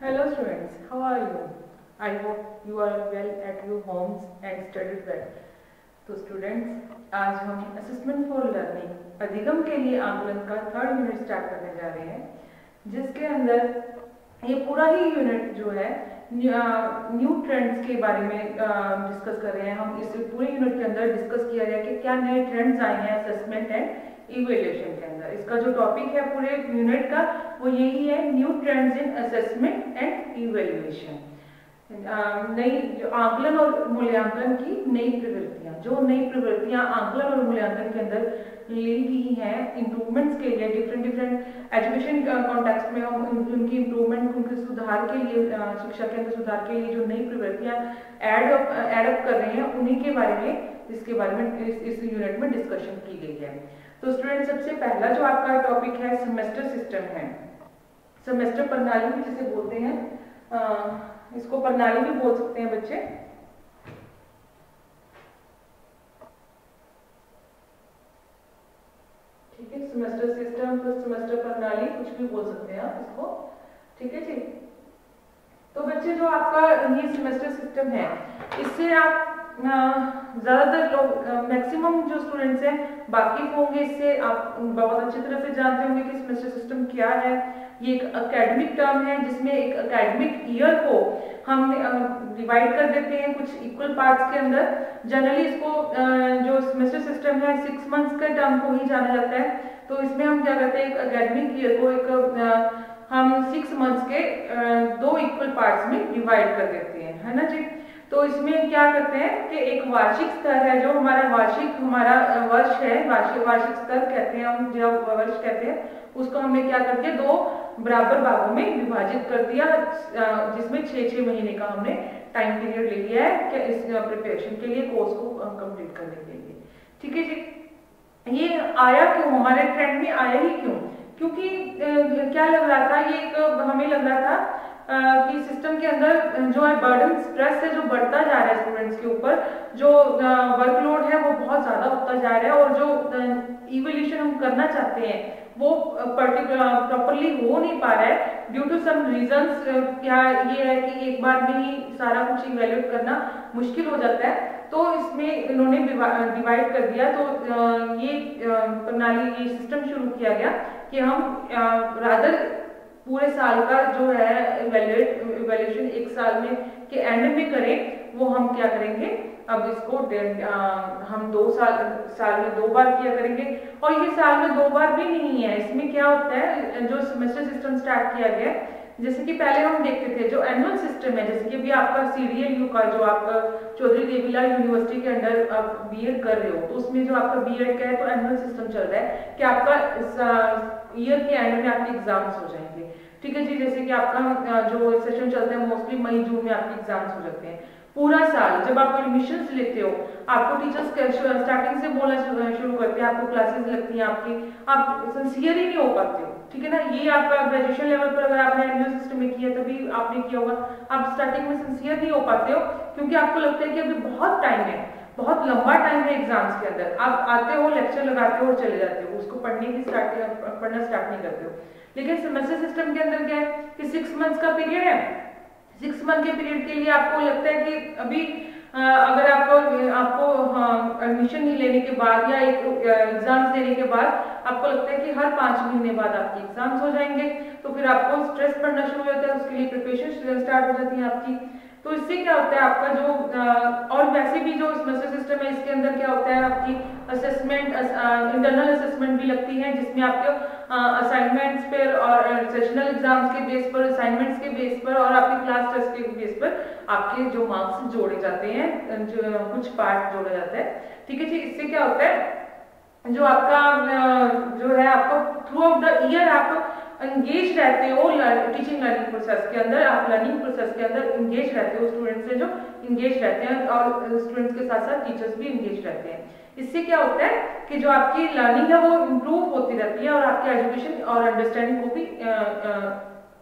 Hello students, how are you? I hope you are well at your homes and studied well. तो students, आज हम assessment for learning अधिगम के लिए आकलन का थर्ड यूनिट स्टार्ट करने जा रहे हैं, जिसके अंदर ये पूरा ही यूनिट जो है न्यू ट्रेंड्स के बारे में डिस्कस कर रहे हैं। हम इस पूरे यूनिट के अंदर डिस्कस किया गया कि क्या नए ट्रेंड्स आए हैं असेसमेंट एंड इवेल्युएशन के अंदर। इसका जो टॉपिक है पूरे यूनिट का वो यही है, new trends in assessment and evaluation. नई जो आकलन और मूल्यांकन की नई प्रवृत्तियां, जो नई प्रवृत्तियां आकलन और मूल्यांकन के अंदर ली गई हैं इम्प्रूवमेंट्स के लिए, डिफरेंट एजुकेशन कॉन्टेक्स्ट में हम उनकी इम्प्रूवमेंट, उनके सुधार के लिए, शिक्षा के अंदर सुधार के लिए जो नई प्रवृत्तियां एडअप कर रहे हैं, उन्हीं के बारे में इसके बारे में इस यूनिट में डिस्कशन की गई है। तो स्टूडेंट, सबसे पहला जो आपका टॉपिक है सेमेस्टर सिस्टम है। सेमेस्टर प्रणाली भी जिसे बोलते हैं, इसको प्रणाली भी बोल सकते हैं बच्चे। ठीक है, सेमेस्टर सिस्टम प्लस सेमेस्टर प्रणाली कुछ भी बोल सकते हैं आप इसको। ठीक है जी। तो बच्चे, जो आपका ये सेमेस्टर सिस्टम है, इससे आप ज्यादातर लोग, मैक्सिमम जो स्टूडेंट्स हैं वाकिफ होंगे इससे। आप बहुत अच्छी तरह से जानते होंगे कि सेमेस्टर सिस्टम क्या है। ये एक एकेडमिक टर्म है जिसमें एक एकेडमिक ईयर को हम डिवाइड कर देते हैं कुछ इक्वल पार्ट्स के अंदर। जनरली इसको जो सेमेस्टर सिस्टम है 6 मंथ्स के टर्म को ही जाना जाता है। तो इसमें हम क्या करते हैं, एक एकेडमिक ईयर को हम 6 मंथ्स के 2 इक्वल पार्ट्स में डिवाइड कर देते हैं, है ना जी। तो इसमें क्या करते हैं कि एक वार्षिक स्तर है, जो हमारा वर्ष है, वार्षिक स्तर कहते हैं हम, जो वर्ष कहते हैं, उसको हमने क्या करके 2 बराबर भागों में विभाजित कर दिया, जिसमें 6-6 महीने का हमने टाइम पीरियड ले लिया है कि इस प्रिपरेशन के लिए, कोर्स को कंप्लीट करने के लिए। ठीक है जी। ये आया क्यों, हमारे ट्रेंड में आया ही क्यों? क्योंकि क्या लग रहा था, ये एक हमें लग रहा था कि सिस्टम के अंदर जो है बर्डन, स्ट्रेस है जो बढ़ता जा रहा है स्टूडेंट्स के ऊपर, जो वर्कलोड है वो बहुत ज्यादा होता जा रहा है, और जो इवोल्यूशन हम करना चाहते हैं वो प्रॉपरली हो नहीं पा रहा है ड्यू टू सम रीजंस। क्या ये है कि एक बार में ही सारा कुछ इवेल्युएट करना मुश्किल हो जाता है, तो इसमें इन्होंने डिवाइड कर दिया। तो ये प्रणाली, ये सिस्टम शुरू किया गया कि हम रादर पूरे साल का जो है इवेल्युएशन एक साल में के एंड में करें, वो हम क्या करेंगे, अब इसको हम 2 साल में 2 बार किया करेंगे। और ये साल में 2 बार भी नहीं है। इसमें क्या होता है, जो सेमेस्टर सिस्टम स्टार्ट किया गया, जैसे कि पहले हम देखते थे जो एनुअल सिस्टम है, जैसे कि अभी आपका CDLU का, जो आप चौधरी देवीलाल यूनिवर्सिटी के अंडर आप बीएड कर रहे हो, तो उसमें जो आपका बीएड का है तो एनुअल सिस्टम चल रहा है कि आपका ईयर के एंड में आपके एग्जाम्स हो जाएंगे। ठीक है जी। जैसे कि आपका जो सेशन चलता है मोस्टली मई जून में आपके एग्जाम्स हो जाते हैं। पूरा साल जब आप एडमिशंस लेते हो, आपको टीचर्स स्टार्टिंग से बोलना शुरू करते हैं, आपको क्लासेस लगती हैं आपकी, आप सिंसियर ही नहीं हो पाते हो। ठीक है ना। ये आपका ग्रेजुएशन लेवल पर अगर आपने एनुअल सिस्टम में किया तभी आपने किया होगा, आप स्टार्टिंग में सिंसियर नहीं हो पाते हो, क्योंकि आपको लगता है कि अभी बहुत टाइम है, बहुत लंबा टाइम है एग्जाम्स के अंदर। आप आते हो, लेक्चर लगाते हो और चले जाते हो, उसको पढ़ना स्टार्ट नहीं करते हो। लेकिन सेमेस्टर सिस्टम के अंदर क्या है कि 6 मंथ्स का पीरियड है। 6 मंथ के पीरियड के लिए आपको लगता है कि अभी अगर आपको एडमिशन ही लेने के बाद या एक एग्जाम्स देने के बाद आपको लगता है कि हर 5 महीने बाद आपके एग्जाम्स हो जाएंगे, तो फिर आपको स्ट्रेस पड़ना शुरू हो जाता है, उसके लिए प्रिपरेशन स्टार्ट हो जाती है आपकी। तो इससे क्या होता है, आपका जो और वैसे भी जो सेमेस्टर सिस्टम है, इसके अंदर क्या होता है, आपकी असेसमेंट, इंटरनल असेसमेंट भी लगती है, जिसमें आपके असाइनमेंट्स पर और सेशनल एग्जाम्स के बेस पर, असाइनमेंट्स के बेस पर और आपके क्लास टेस्ट के बेस पर आपके जो मार्क्स जोड़े जाते हैं, जो कुछ पार्ट जोड़ा जाता है। ठीक है जी। इससे क्या होता है, जो आपका जो है, आपको थ्रू आउट द ईयर आप एंगेज रहते हो टीचिंग लर्निंग प्रोसेस के अंदर, आप लर्निंग प्रोसेस के अंदर एंगेज रहते हो, स्टूडेंट्स से जो एंगेज रहते हैं, और स्टूडेंट्स के साथ साथ टीचर्स भी एंगेज रहते हैं। इससे क्या होता है कि जो आपकी लर्निंग है वो इम्प्रूव होती रहती है, और आपकी एजुकेशन और अंडरस्टैंडिंग को भी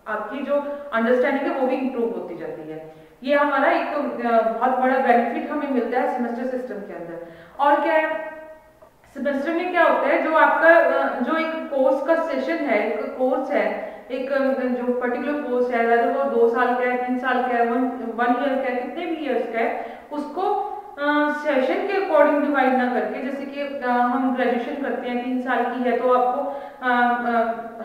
आपकी जो अंडरस्टैंडिंग है वो भी इम्प्रूव होती जाती है। ये हमारा एक बहुत बड़ा बेनिफिट हमें मिलता है सेमेस्टर सिस्टम के अंदर। और क्या है, सेमेस्टर में क्या होता है, जो आपका जो एक कोर्स का सेशन है, एक कोर्स है, एक जो पर्टिकुलर कोर्स है, whether वो 2 साल का है, 3 साल का है, 1 ईयर का है, कितने भी ईयर्स का है, उसको सेशन के अकॉर्डिंग डिवाइड ना करके, जैसे कि हम ग्रेजुएशन करते हैं 3 साल की है तो आपको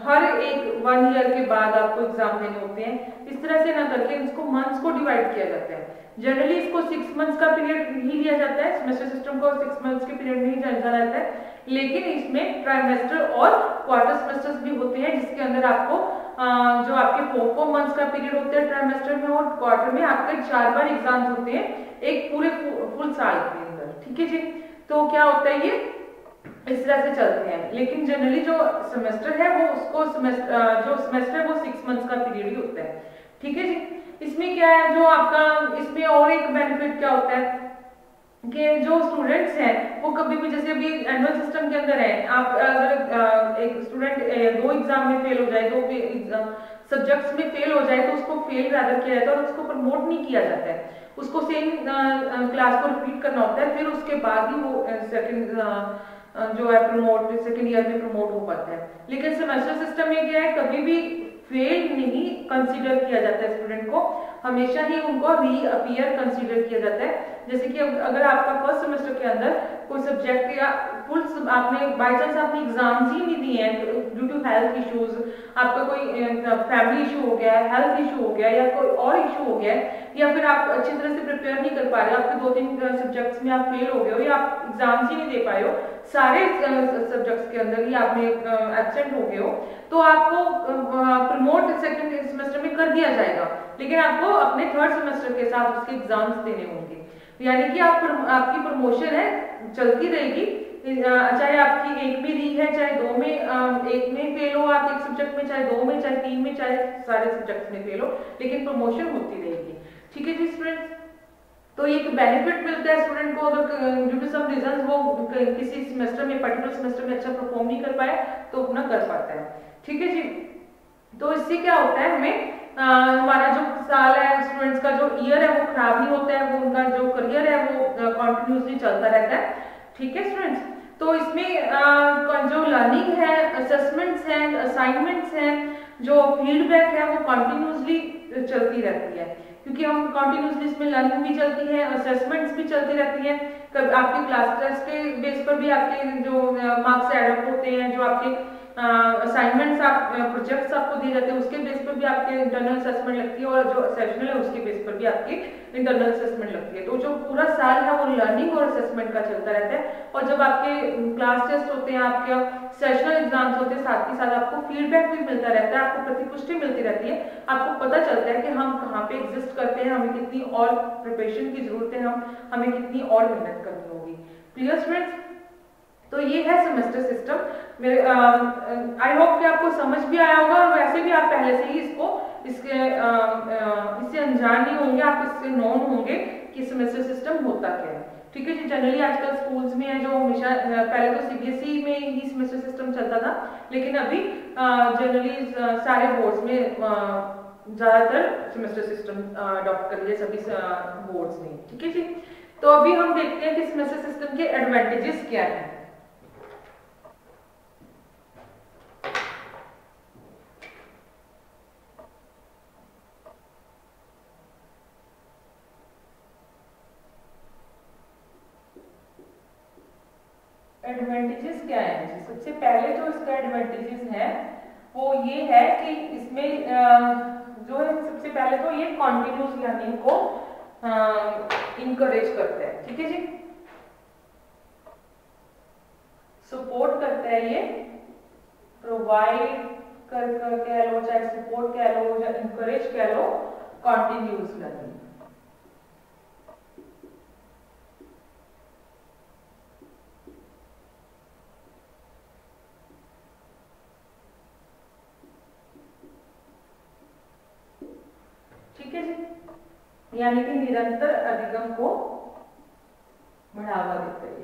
हर एक 1 ईयर के बाद आपको एग्जाम देने होते हैं, इस तरह से ना करके इसको मंथ्स को डिवाइड किया जाता है। जनरली इसको 6 मंथ्स का पीरियड ही लिया जाता है, सेमेस्टर सिस्टम को 6 मंथ्स के पीरियड में ही जाना जाता है, लेकिन इसमें ट्राइमेस्टर और क्वार्टर सेमेस्टर्स भी होते हैं, जिसके अंदर आपको जो आपके 4 मंथ्स का पीरियड होता है ट्राइमेस्टर में, और क्वार्टर में आपके 4 बार एग्जाम्स होते हैं एक पूरे फुल साल के अंदर। ठीक है जी, तो क्या होता है ये इस तरह से चलते हैं, लेकिन जनरली जो सेमेस्टर है वो उसको जो सेमेस्टर है वो 6 मंथ्स का पीरियड ही होता है। ठीक है जी, इसमें क्या है जो आपका इसमें और एक बेनिफिट क्या होता है कि जो स्टूडेंट्स हैं वो कभी भी, जैसे अभी एनुअल सिस्टम के अंदर है, आप अगर एक स्टूडेंट 2 एग्जाम में फेल हो जाए, 2 सब्जेक्ट्स में फेल हो जाए, तो उसको फेल रादर किया जाता है और उसको प्रमोट नहीं किया जाता है, उसको सेम क्लास को रिपीट करना होता है, फिर उसके बाद ही वो सेकंड जो है प्रमोट सेकंड ईयर में प्रमोट हो पाता है। लेकिन सेमेस्टर सिस्टम में क्या है, कभी भी फेल नहीं कंसीडर किया जाता है स्टूडेंट को, हमेशा ही उनको रीअपीयर कंसीडर किया जाता है। जैसे कि अगर आपका फर्स्ट सेमेस्टर के अंदर कोई सब्जेक्ट या फुल आपने बाय चांस आपने एग्जाम्स ही नहीं दिए हैं ड्यू टू हेल्थ इश्यूज, आपका कोई फैमिली इशू हो गया है, हेल्थ इशू हो गया, या कोई और इशू हो गया है, या फिर आप अच्छी तरह से प्रिपेयर नहीं कर पा रहे हो, आपके 2-3 सब्जेक्ट्स में आप फेल हो गए हो, या आप एग्जाम्स ही नहीं दे पाए हो, सारे सब्जेक्ट्स के अंदर ही आपने एब्सेंट हो गए हो, तो आपको प्रमोट सेकंड सेमेस्टर में कर दिया जाएगा, लेकिन आपको अपने थर्ड सेमेस्टर के साथ उसके एग्जाम्स देने होंगे। यानी कि आपकी प्रमोशन है चलती रहेगी, चाहे आपकी एक में री है, चाहे 2 में, एक में फेल हो आप एक सब्जेक्ट में, चाहे 2 में, चाहे 3 में, चाहे सारे सब्जेक्ट्स में फेल हो, लेकिन प्रमोशन होती रहेगी। ठीक है जी स्टूडेंट्स, तो एक बेनिफिट मिलता है स्टूडेंट को, अगर ड्यू टू सम रीजंस वो किसी सेमेस्टर में पर्टिकुलर सेमेस्टर में अच्छा परफॉर्म नहीं कर पाए तो अपना कर पाता है। ठीक है जी, तो इससे क्या होता है, हमें हमारा जो साल है, स्टूडेंट्स का जो ईयर है वो खराब नहीं होता है, वो उनका जो करियर है वो कंटिन्यूसली चलता रहता है। ठीक है स्टूडेंट्स, तो इसमें जो लर्निंग है, असेसमेंट्स हैं, असाइनमेंट्स हैं, जो फीडबैक है वो कंटिन्यूसली चलती रहती है, क्योंकि हम कंटिन्यूसली इसमें लर्निंग भी चलती है, असेसमेंट्स भी चलती रहती हैं। कब आपके क्लास टेस्ट के बेस पर भी आपके जो मार्क्स ऐड अप होते हैं, जो आपके असाइनमेंट्स आप प्रोजेक्ट्स आपको दिए जाते हैं उसके बेस पर भी आपके इंटरनल असेसमेंट लगती है, और जो सेशनल है उसके बेस पर भी आपकी इंटरनल असेसमेंट लगती है। तो जो पूरा साल है वो लर्निंग और असेसमेंट का चलता रहता है, और जब आपके क्लास टेस्ट होते हैं, आपके सेशनल एग्जाम्स होते हैं, साथ ही साथ आपको फीडबैक भी मिलता रहता है, आपको प्रतिपुष्टि मिलती रहती है, आपको पता चलता है कि हम कहाँ पे एग्जिस्ट करते हैं, हमें कितनी और प्रिपरेशन की जरूरत है, हमें कितनी और मेहनत करनी होगी। क्लियर स्टूडेंट्स, तो ये है सेमेस्टर सिस्टम। मेरे आई होप कि आपको समझ भी आया होगा, और वैसे भी आप पहले से ही इससे अनजान नहीं होंगे, आप इससे नॉन होंगे कि सेमेस्टर सिस्टम होता क्या है। ठीक है जी, जनरली आजकल स्कूल्स में है जो हमेशा पहले तो सीबीएसई में ही सेमेस्टर सिस्टम चलता था, लेकिन अभी जनरली सारे बोर्ड्स में ज्यादातर सेमेस्टर सिस्टम अडॉप्ट कर लिया सभी बोर्ड्स ने। ठीक है जी, तो अभी हम देखते हैं कि सेमेस्टर सिस्टम के एडवांटेजेस क्या है। एडवांटेजेस क्या है जी, सबसे पहले जो इसका एडवांटेजेस है वो ये है कि इसमें जो है सबसे पहले तो ये कॉन्टिन्यूस लर्निंग को इनकरेज करता है। ठीक है जी, सपोर्ट करता है, ये प्रोवाइड कर कह लो, चाहे सपोर्ट कह लो, या इनकरेज कह लो, कॉन्टिन्यूस लर्निंग। ठीक है जी, यानी कि निरंतर अधिगम को बढ़ावा देता है।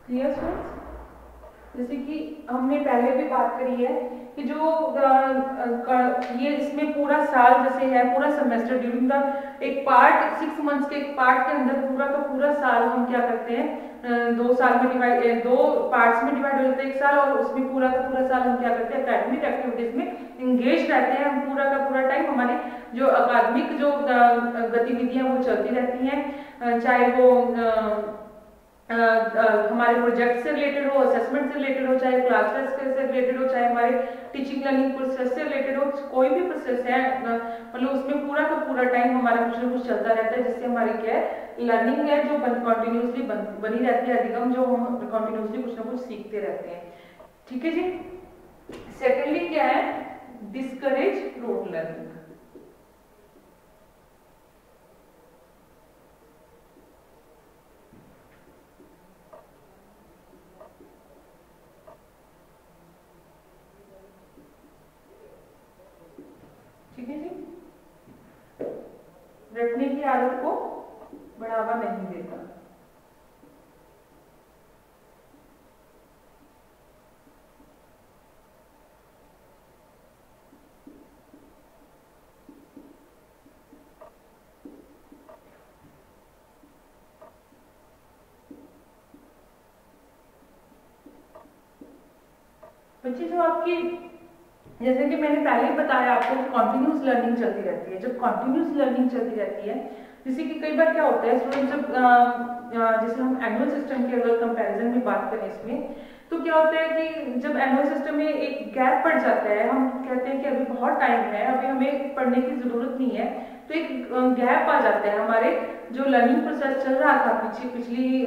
क्लियर स्टूडेंट्स, जैसे कि हमने पहले भी बात करी है कि जो ये इसमें पूरा साल जैसे है, पूरा सेमेस्टर ड्यूरिंग द एक पार्ट 6 मंथ्स के एक पार्ट के अंदर पूरा का पूरा साल हम क्या करते हैं, 2 साल में डिवाइड, 2 पार्ट्स में डिवाइड हो जाता है एक साल, और उसमें पूरा का पूरा साल हम क्या करते हैं, एकेडमिक एक्टिविटीज में इंगेज रहते हैं। हम पूरा का पूरा टाइम हमारे जो अकादमिक जो गतिविधियां वो चलती रहती हैं, चाहे वो हमारे प्रोजेक्ट से रिलेटेड हो, असेसमेंट से रिलेटेड हो, चाहे क्लास टेस्ट से रिलेटेड हो, चाहे हमारे टीचिंग लर्निंग प्रोसेस से रिलेटेड हो, कोई भी प्रोसेस है मतलब उसमें पूरा का पूरा टाइम हमारा कुछ ना कुछ चलता रहता है, जिससे हमारी क्या है लर्निंग है जो कंटिन्यूसली बनी रहती है, अधिगम जो हम कंटिन्यूसली कुछ ना कुछ सीखते रहते हैं। ठीक है जी। सेकेंडली क्या है, डिस्करेज रोट लर्निंग। ठीक है जी, रटने की आदत को बढ़ावा नहीं देता। बच्चे जो आपकी, जैसे कि मैंने पहले ही बताया आपको, कॉन्टिन्यूस लर्निंग चलती रहती है। जब कॉन्टिन्यूस लर्निंग चलती रहती है, जैसे कि कई बार क्या होता है स्टूडेंट, जब जैसे हम एनुअल सिस्टम की अगर कंपैरिजन में बात करें इसमें, तो क्या होता है कि जब एनुअल सिस्टम में एक गैप पड़ जाता है, हम कहते हैं कि अभी बहुत टाइम है, अभी हमें पढ़ने की जरूरत नहीं है, तो एक गैप आ जाता है हमारे जो लर्निंग प्रोसेस चल रहा था पिछली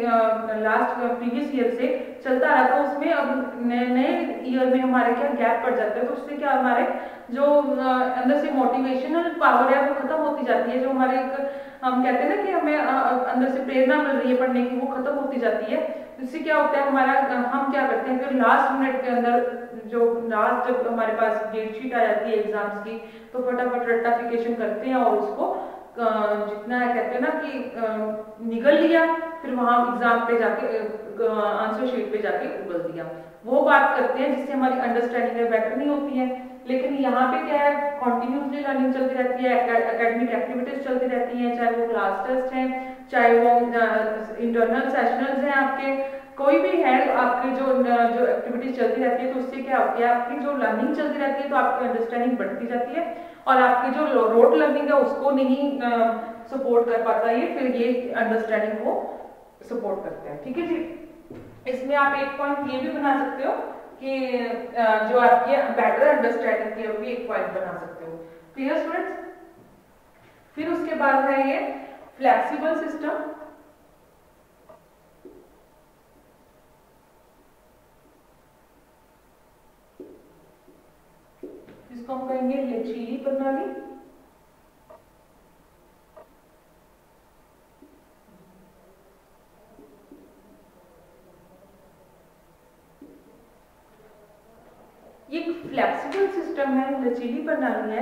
लास्ट प्रीवियस ईयर से चलता रहा था, उसमें अब नए ईयर में हमारे क्या गैप पड़ जाता है। तो उससे क्या हमारे जो अंदर से मोटिवेशनल पावर है वो खत्म होती जाती है, जो हमारे एक हम कहते हैं ना कि हमें अंदर से प्रेरणा मिल रही है पढ़ने की, वो खत्म होती जाती है। इससे क्या होता है हमारा, हम क्या करते हैं फिर लास्ट मिनट के अंदर जो लास्ट जब हमारे पास डेट शीट आ जाती है एग्जाम्स की, तो फटाफट रट्टाफिकेशन करते हैं और उसको जितना है कहते हैं ना कि निगल लिया, फिर वहां एग्जाम पे जाके आंसर शीट पे जाके उगल दिया, वो बात करते हैं, जिससे हमारी अंडरस्टैंडिंग है बेटर नहीं होती है। लेकिन यहाँ पे क्या है, कॉन्टिन्यूसली लर्निंग चलती रहती है, एकेडमिक एक्टिविटीज चलती रहती हैं, चाहे वो क्लास टेस्ट हैं, चाहे वो इंटरनल सेशनल्स हैं, आपके कोई भी है आपकी जो एक्टिविटीज चलती रहती है, तो उससे क्या होती है आपकी जो लर्निंग चलती रहती है, तो आपकी अंडरस्टैंडिंग बढ़ती जाती है, और आपकी जो रोट लर्निंग है उसको नहीं सपोर्ट कर पाता ये, फिर ये अंडरस्टैंडिंग को सपोर्ट करते हैं। ठीक है जी। इसमें आप एक पॉइंट ये भी बना सकते हो कि जो आपकी बेटर अंडरस्टैंडिंग की भी एक पॉइंट बना सकते हो। Clear students? फिर उसके बाद है ये फ्लेक्सिबल सिस्टम, जिसको हम कहेंगे लचीली प्रणाली। ये फ्लेक्सिबल सिस्टम है, लचीली प्रणाली है,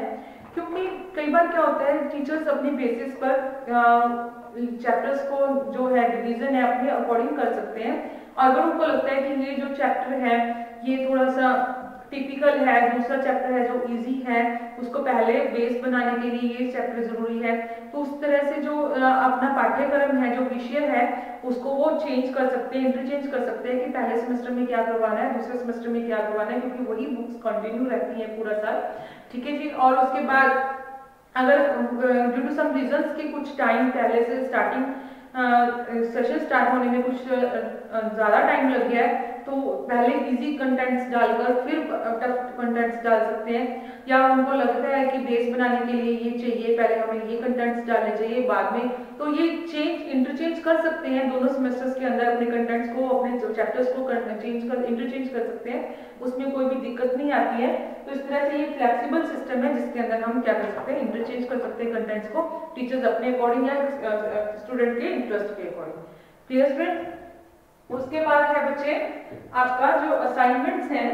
क्योंकि कई बार क्या होता है टीचर्स अपने बेसिस पर चैप्टर्स को जो है डिवीजन है अपने अकॉर्डिंग कर सकते हैं। अगर उनको लगता है कि ये जो चैप्टर है ये थोड़ा सा टिपिकल है, दूसरा चैप्टर है जो इजी है, उसको पहले बेस बनाने के लिए ये चैप्टर जरूरी है, तो उस तरह से जो अपना पाठ्यक्रम है, जो विषय है, उसको वो चेंज कर सकते हैं, इंटरचेंज कर सकते हैं कि पहले सेमेस्टर में क्या करवाना है, दूसरे सेमेस्टर में क्या करवाना है, क्योंकि वही बुक्स कंटिन्यू रहती हैं पूरा साल। ठीक है जी। और उसके बाद अगर ड्यू टू सम रीजंस के कुछ टाइम पहले से स्टार्टिंग सेशन स्टार्ट होने में कुछ ज़्यादा टाइम लग गया है, तो पहले इजी कंटेंट्स डालकर फिर टफ कंटेंट्स डाल सकते हैं, या उनको लगता है कि बेस बनाने के लिए ये चाहिए, पहले हमें ये कंटेंट्स डालने चाहिए बाद में, तो ये इंटरचेंज कर सकते हैं दोनों सेमेस्टर्स के अंदर, अपने कंटेंट्स को, अपने चैप्टर्स को इंटरचेंज कर सकते हैं, उसमें कोई भी दिक्कत नहीं आती है। तो इस तरह से ये फ्लेक्सिबल सिस्टम है, जिसके अंदर हम क्या कर सकते हैं, इंटरचेंज कर सकते हैं कंटेंट्स को, टीचर्स अपने अकॉर्डिंग या स्टूडेंट के इंटरेस्ट के अकॉर्डिंग। Clear student? उसके बाद है बच्चे आपका जो असाइनमेंट्स हैं,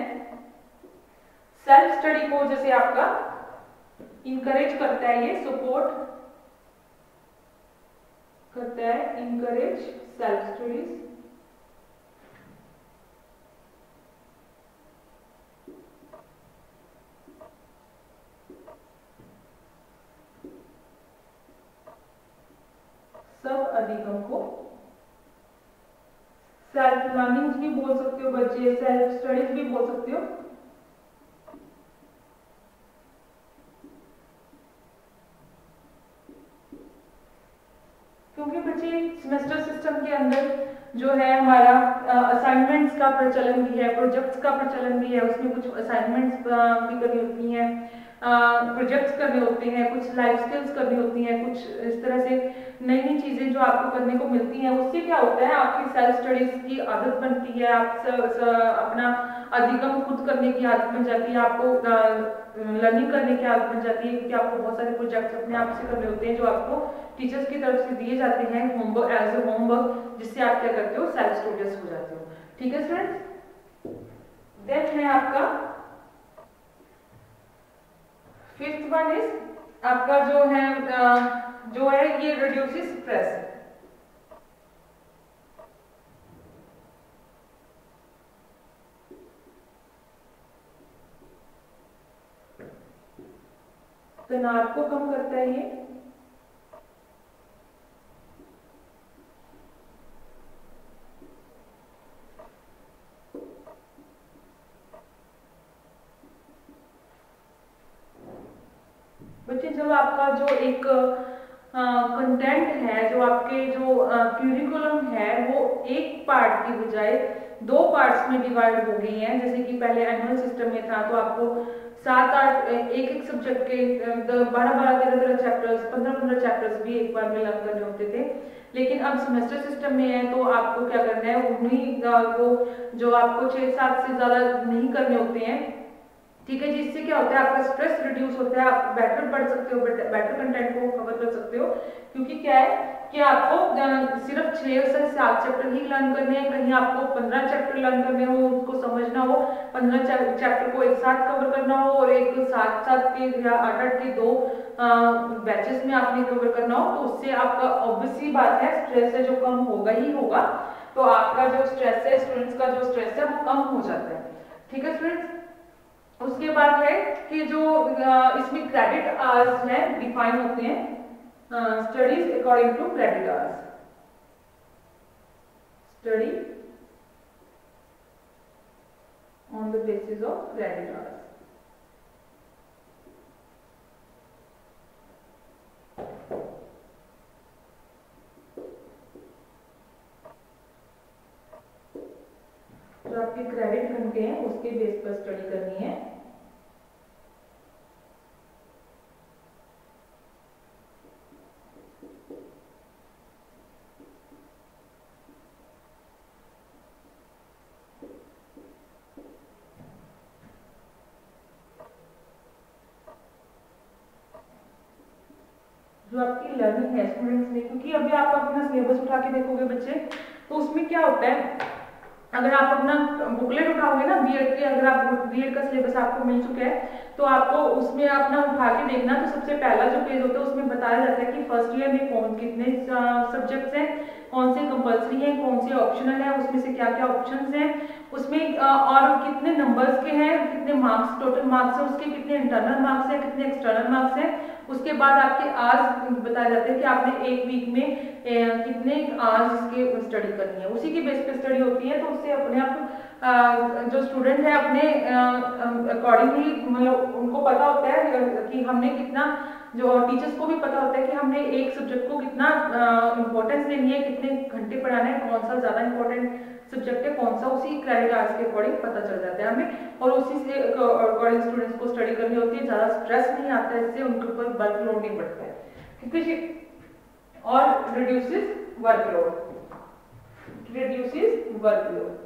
सेल्फ स्टडी को जैसे आपका इनकरेज करता है, ये सपोर्ट करता है, इनकरेज सेल्फ स्टडीज। सब अधिगम को सेल्फ लर्निंग भी बोल सकते हो बच्चे, सेल्फ स्टडीज भी बोल सकते हो। क्योंकि बच्चे सेमेस्टर सिस्टम के अंदर जो है हमारा असाइनमेंट्स का प्रचलन भी है, प्रोजेक्ट्स का प्रचलन भी है, उसमें कुछ असाइनमेंट्स भी करनी होती हैं, प्रोजेक्ट्स करने होते हैं, कुछ लाइफ स्किल्स करनी होती हैं, कुछ इस तरह से नई नई चीज़ें जो आपको करने को मिलती हैं। उससे क्या होता है, आपकी सेल्फ स्टडीज की आदत बनती है, आप अपना अधिगम खुद करने की आदत बन जाती है, आपको लर्निंग करने की आदत बन जाती है, क्योंकि आपको बहुत सारे प्रोजेक्ट्स अपने आप से करने होते हैं जो आपको टीचर्स की तरफ से दिए जाते हैं होमवर्क, एज ए होमवर्क, जिससे आप क्या करते हो, सेल्फ स्टडीज हो जाते हो। ठीक है स्टूडेंट्स, देन है आपका फिफ्थ वन इज आपका जो है ये रिड्यूसेस स्ट्रेस। तनाव को कम करता है ये। बच्चे जब आपका जो एक कंटेंट है, जो आपके जो क्यूरिकुलम है, वो एक पार्ट की बजाय 2 पार्ट्स में डिवाइड हो गई हैं, जैसे कि पहले एनुअल सिस्टम में था तो आपको 7-8 एक सब्जेक्ट के 12-12 13-13 चैप्टर्स, 15-15 चैप्टर्स भी एक बार में लर्न करने होते थे। लेकिन अब सेमेस्टर सिस्टम में है तो आपको क्या करना है, उन्हीं वो जो आपको 6-7 से ज़्यादा नहीं करने होते हैं। ठीक है, जिससे क्या होता है, आपका स्ट्रेस रिड्यूस होता है, आप बेटर पढ़ सकते हो, बेटर कंटेंट को कवर कर सकते हो। क्योंकि क्या है कि आपको सिर्फ 6 से 7 चैप्टर ही लर्न करने हैं, कहीं आपको 15 चैप्टर लर्न करने हो, उसको समझना हो, 15 चैप्टर को एक साथ कवर करना हो, और एक 7-7 के या 8-8 के 2 बैचेस में आपने कवर करना हो, तो उससे आपका ऑब्वियसली बात है स्ट्रेस है जो कम होगा ही होगा। तो आपका जो स्ट्रेस है, स्टूडेंट्स का जो स्ट्रेस है वो कम हो जाता है। ठीक है स्टूडेंट्स, उसके बाद है कि जो इसमें क्रेडिट आवर्स है डिफाइन होते हैं, studies according to credit hours, study on the basis of credit hours. जो आपके क्रेडिट घंटे हैं उसके बेस पर स्टडी करनी है। जो आपकी लर्निंग है स्टूडेंट्स ने, क्योंकि अभी आप अपना सिलेबस उठा के देखोगे बच्चे, तो उसमें क्या होता है, अगर आप अपना बुकलेट उठाओगे ना बीएड के, अगर आप बीएड का सिलेबस आपको मिल चुका है तो आपको उसमें अपना उठा के देखना, तो सबसे पहला जो पेज होता है उसमें बताया जाता है कि फर्स्ट ईयर में कौन कितने सब्जेक्ट्स हैं, कौन से कंपल्सरी हैं, कौन से ऑप्शनल हैं, उसमें से क्या क्या ऑप्शंस हैं, उसमें और कितने नंबर्स के हैं, कितने मार्क्स, टोटल मार्क्स हैं उसके, कितने इंटरनल मार्क्स हैं, कितने एक्सटर्नल मार्क्स हैं। उसके बाद आपके आवर्स बताया जाता है कि आपने एक वीक में कितने आवर्स इसके स्टडी करनी है, उसी के बेस पे स्टडी होती है। तो उससे अपने आप जो स्टूडेंट है अपने अकॉर्डिंगली, मतलब उनको पता होता है कि हमने कितना, जो टीचर्स को भी पता होता है कि हमने एक सब्जेक्ट को कितना इंपॉर्टेंस देनी है, कितने घंटे पढ़ाना है, कौन सा ज्यादा इंपॉर्टेंट सब्जेक्ट है कौन सा, उसी क्रेडिट आवर्स के अकॉर्डिंग पता चल जाता है हमें, और उसी से अकॉर्डिंग स्टूडेंट्स को स्टडी करनी होती है। ज्यादा स्ट्रेस नहीं आता है, इससे उनके ऊपर वर्कलोड नहीं बढ़ता है, ठीक है। और रिड्यूसेस वर्कलोड, रिड्यूसेस वर्कलोड।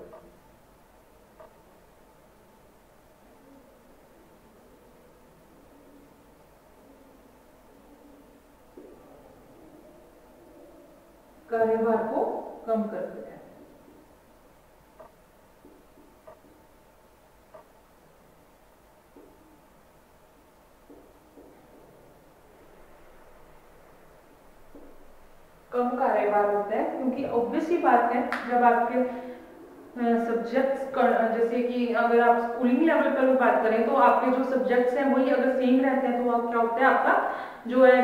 कार्यभार को कम करते हैं। कम कार्यभार होता है क्योंकि ऑब्वियसली बात है, जब आपके सब्जेक्ट्स, जैसे कि अगर आप स्कूलिंग लेवल पर भी बात करें तो आपके जो सब्जेक्ट्स हैं वही अगर सेम रहते हैं तो आप क्या होता है, आपका जो है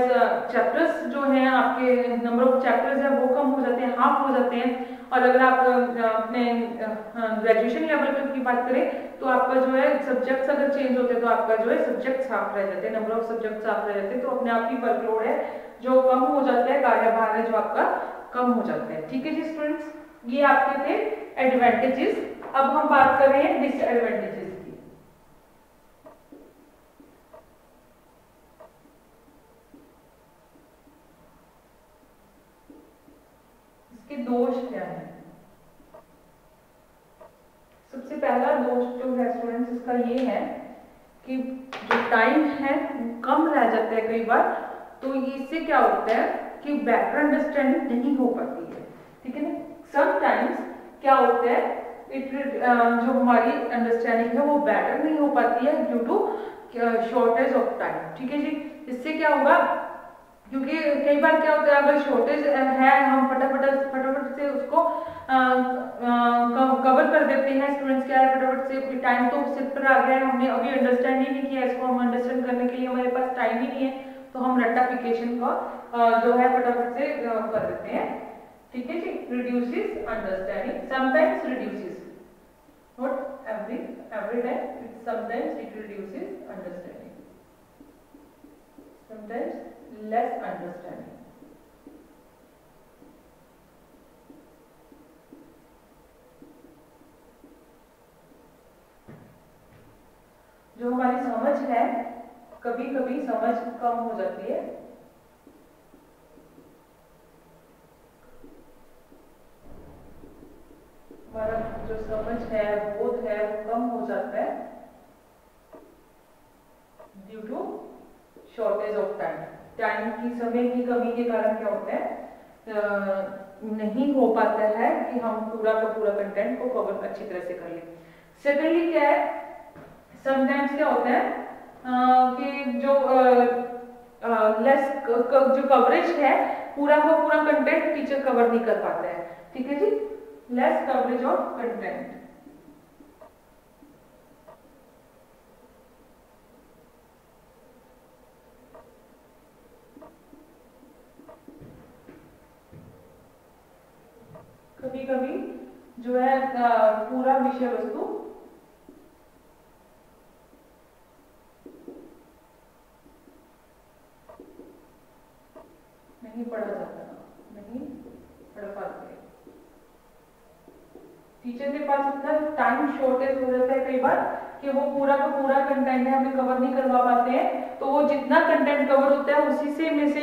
चैप्टर्स जो हैं, आपके नंबर ऑफ चैप्टर्स हैं वो कम हो जाते हैं, हाफ हो जाते हैं। और अगर आप अपने ग्रेजुएशन लेवल पर की बात करें तो आपका जो है सब्जेक्ट्स अगर चेंज होते हैं तो आपका जो है सब्जेक्ट्स हाफ रह जाते हैं, नंबर ऑफ सब्जेक्ट्स हाफ रह जाते हैं, तो अपने आप ही वर्कलोड है जो कम हो जाता है, कार्यभार है जो आपका कम हो जाता है। ठीक है जी स्टूडेंट्स, ये आपके थे एडवांटेजेस। अब हम बात कर रहे हैं डिसएडवांटेजेस की। इसके दोष क्या है? सबसे पहला दोष जो है स्टूडेंट्स इसका ये है कि जो टाइम है कम रह जाता है कई बार, तो इससे क्या होता है कि बेटर अंडरस्टैंडिंग नहीं हो पाती है। ठीक है ना, समटाइम्स क्या होता है जो हमारी अंडरस्टैंडिंग है वो बेटर नहीं हो पाती है due to shortage of time. ठीक है जी, इससे क्या होगा, क्योंकि कई बार क्या होता है अगर शॉर्टेज है हम फटाफट से उसको कवर कर देते हैं। स्टूडेंट्स क्या है, फटाफट से टाइम तो सिर पर आ गया है, हमने अभी अंडरस्टैंड ही नहीं किया, इसको हम अंडरस्टैंड करने के लिए हमारे पास टाइम ही नहीं है, तो हम रट्टाफिकेशन का जो है फटाफट से कर देते हैं। ठीक है जी, reduces understanding, sometimes reduces, not every time, sometimes it reduces understanding, sometimes less understanding. जो हमारी समझ है, कभी कभी समझ कम हो जाती है। हमारा जो समझ है, बोध है, वो कम हो जाता है due to shortage of time. Time की, समय की कमी के कारण क्या होता है, नहीं हो पाता है कि हम पूरा का पूरा कंटेंट को कवर अच्छी तरह से कर लें। सेकेंडली क्या है, समटाइम्स क्या होता है कि जो लेस जो कवरेज है, पूरा का पूरा कंटेंट टीचर कवर नहीं कर पाता है। ठीक है जी, लेस कवरेज ऑफ कंटेंट। कभी कभी जो है पूरा विषय वस्तु नहीं पढ़ा जाता, नहीं पढ़ पाते, टीचर के पास इतना टाइम शॉर्टेज हो जाता है कई बार कि वो पूरा का पूरा कंटेंट है हमें कवर नहीं करवा पाते हैं, तो वो जितना कंटेंट कवर होता है उसी से में से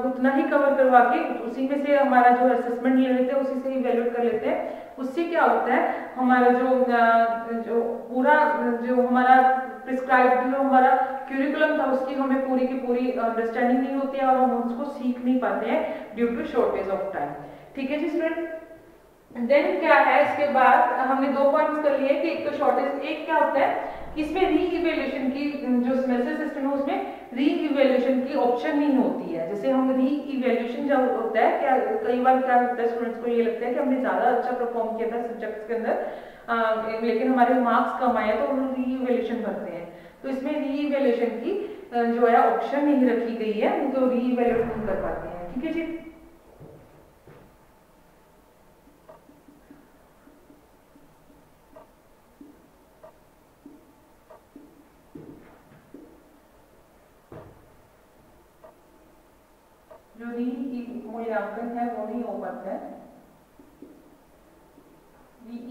उतना ही कवर करवा के उसी में से हमारा जो असेसमेंट ले लेते हैं, उसी से इवैल्यूएट कर लेते हैं। उससे क्या होता है, हमारा जो पूरा जो हमारा प्रिस्क्राइब जो हमारा क्यूरिकुलम था उसकी हमें पूरी की पूरी अंडरस्टैंडिंग नहीं होती है और हम उसको सीख नहीं पाते हैं due to shortage of time. ठीक है जी स्टूडेंट, देन क्या है, इसके बाद हमने दो पॉइंट्स कर लिए कि एक तो शॉर्टेज, एक क्या होता है कि इसमें री-इवैल्यूएशन की जो सेमेस्टर सिस्टम है उसमें री-इवैल्यूएशन की ऑप्शन नहीं होती है। जैसे हम री-इवैल्यूएशन जब होता है, क्या कई बार क्या होता है स्टूडेंट्स को ये लगता है कि हमने ज्यादा अच्छा परफॉर्म किया था सब्जेक्ट्स के अंदर, लेकिन हमारे मार्क्स कम आए तो हम री-इवैल्यूएशन भरते हैं, तो इसमें री-इवैल्यूएशन की जो है ऑप्शन नहीं रखी गई है, तो री-इवैल्यूएट नहीं कर पाते हैं। ठीक है जी, जो मूल्यांकन है वो नहीं हो पाता है,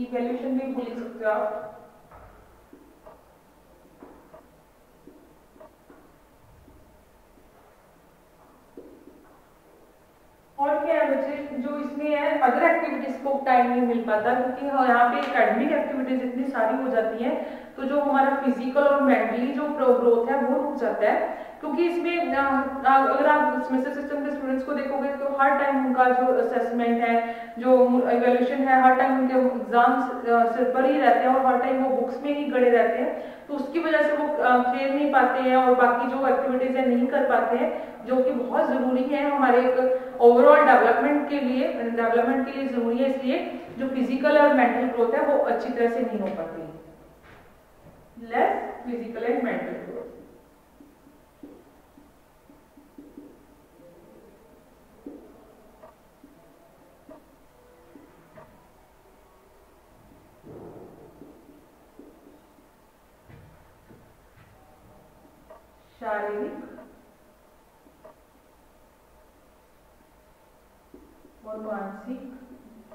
इवैल्यूएशन भी भूल सकते हो आप। और क्या है बच्चे, जो इसमें है अदर एक्टिविटीज को टाइम नहीं मिल पाता, क्योंकि यहाँ पे एकेडमिक एक्टिविटीज इतनी सारी हो जाती हैं, तो जो हमारा फिजिकल और मेंटली जो ग्रोथ है वो रुक जाता है। क्योंकि इसमें अगर आप सेमेस्टर सिस्टम के स्टूडेंट्स को देखोगे तो हर टाइम उनका जो असेसमेंट है, जो इवैल्यूएशन है, हर टाइम उनके एग्जाम्स सिर पर ही रहते हैं और हर टाइम वो बुक्स में ही गड़े रहते हैं, तो उसकी वजह से वो खेल नहीं पाते हैं और बाकी जो एक्टिविटीज है नहीं कर पाते हैं, जो कि बहुत जरूरी है हमारे एक ओवरऑल डेवलपमेंट डेवलपमेंट के लिए जरूरी है, इसलिए जो फिजिकल और मेंटल ग्रोथ है वो अच्छी तरह से नहीं हो पाती। Less physical and mental growth. शारीरिक और मानसिक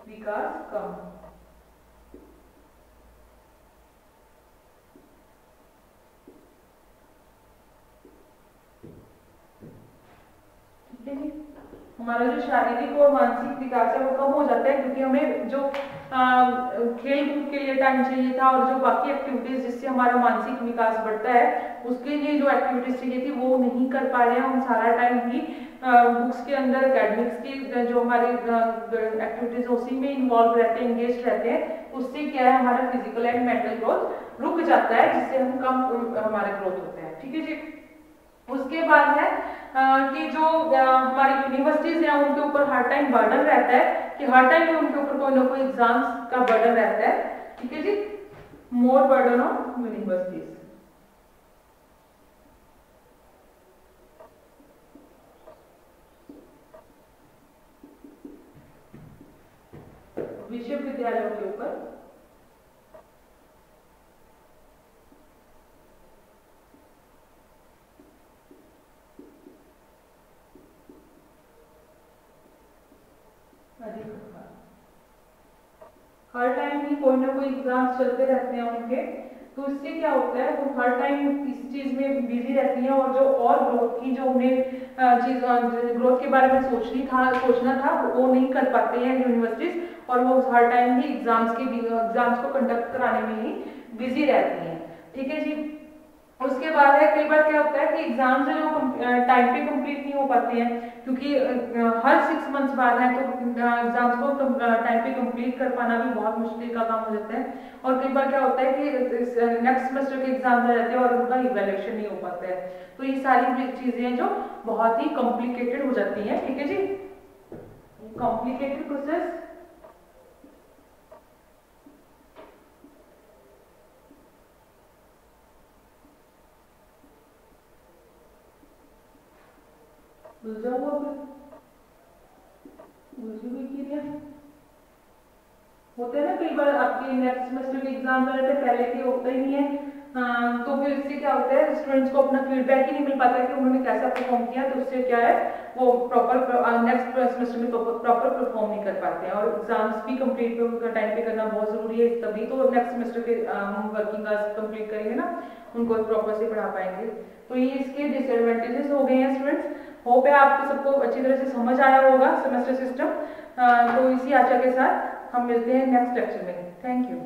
विकास कम। ठीक है जी, हमारा जो शारीरिक और मानसिक विकास है वो कम हो जाता है, क्योंकि हमें जो खेल कूद के लिए टाइम चाहिए था और जो बाकी एक्टिविटीज जिससे हमारा मानसिक विकास बढ़ता है उसके लिए जो एक्टिविटीज चाहिए थी वो नहीं कर पा रहे हैं। हम सारा टाइम ही बुक्स के अंदर एकेडमिक्स की जो हमारी एक्टिविटीज उसी में इन्वॉल्व रहते हैं, एंगेज रहते हैं। उससे क्या है, हमारा फिजिकल एंड मेंटल ग्रोथ रुक जाता है, जिससे हम कम हमारा ग्रोथ होता है। ठीक है जी। उसके बाद है कि जो हमारी यूनिवर्सिटीज हैं उनके ऊपर हर टाइम बर्डन रहता है कि हर टाइम उनके ऊपर कोई ना कोई एग्जाम्स का बर्डन रहता है। ठीक है जी, मोर बर्डन ऑन यूनिवर्सिटीज। विश्वविद्यालयों के ऊपर हर टाइम ही कोई ना कोई एग्जाम चलते रहते हैं उनके, तो इससे क्या होता है वो हर टाइम इस चीज में बिजी रहती हैं और जो और ग्रोथ की जो उन्हें चीज ग्रोथ के बारे में सोचना था वो नहीं कर पाते हैं यूनिवर्सिटीज, और वो हर टाइम ही एग्जाम्स को कंडक्ट कराने में ही बिजी रहती हैं। ठीक है जी। उसके बाद है कई बार क्या होता है कि एग्जाम्स जो टाइम पे कंप्लीट नहीं हो पाते हैं, क्योंकि हर 6 मंथ्स बाद है, तो एग्जाम्स को टाइम पे कंप्लीट कर पाना भी बहुत मुश्किल का काम हो जाता है। और कई बार क्या होता है कि नेक्स्ट सेमेस्टर के एग्जाम्स आ जाते हैं और उनका इवैल्यूएशन नहीं हो पाता है। तो ये सारी चीजें जो बहुत ही कॉम्प्लिकेटेड हो जाती हैं। ठीक है जी, कॉम्प्लिकेटेड प्रोसेस। होते हैं ना कई बार आपके नेक्स्ट सेमेस्टर के एग्जाम में रहते पहले के होता ही नहीं है। तो फिर इससे क्या होता है, स्टूडेंट्स को अपना फीडबैक ही नहीं मिल पाता कि उन्होंने कैसा परफॉर्म किया, तो उससे क्या है वो प्रॉपर नेक्स्ट सेमेस्टर में प्रॉपर परफॉर्म नहीं कर पाते हैं। और एग्जाम्स भी कंप्लीट टाइम पे करना बहुत जरूरी है, तभी तो नेक्स्ट सेमेस्टर के हम वर्किंग आवर्स कंप्लीट करेंगे ना, उनको प्रॉपर से पढ़ा पाएंगे। तो ये इसके डिसएडवांटेजेस हो गए हैं स्टूडेंट्स। होप है आपको सबको अच्छी तरह से समझ आया होगा सेमेस्टर सिस्टम। तो इसी आशा के साथ हम मिलते हैं नेक्स्ट लेक्चर में। Thank you.